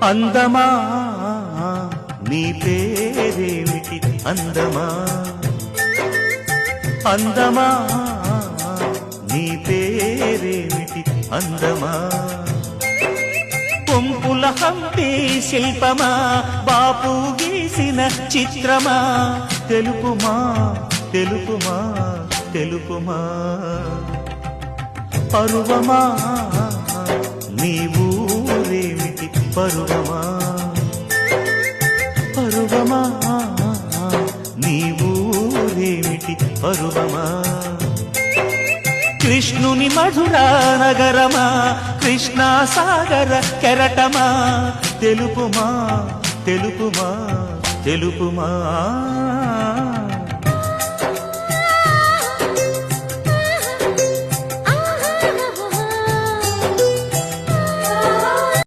అందమా నీ పేరేమిటి అందమా అందమా నీ పేరేమిటి అందమా కొంపుల హంపి శిల్పమా బాపు గీసిన చిత్రమా తెలుపుమా తెలుపుమా తెలుపుమా పరువమా నీ ఊరేమిటి పరువమా పరువమా నీ ఊరేమిటి పరువమా కృష్ణుని మధురా నగరమా కృష్ణా సాగర కెరటమా తెలుపుమా తెలుపుమా తెలుపుమా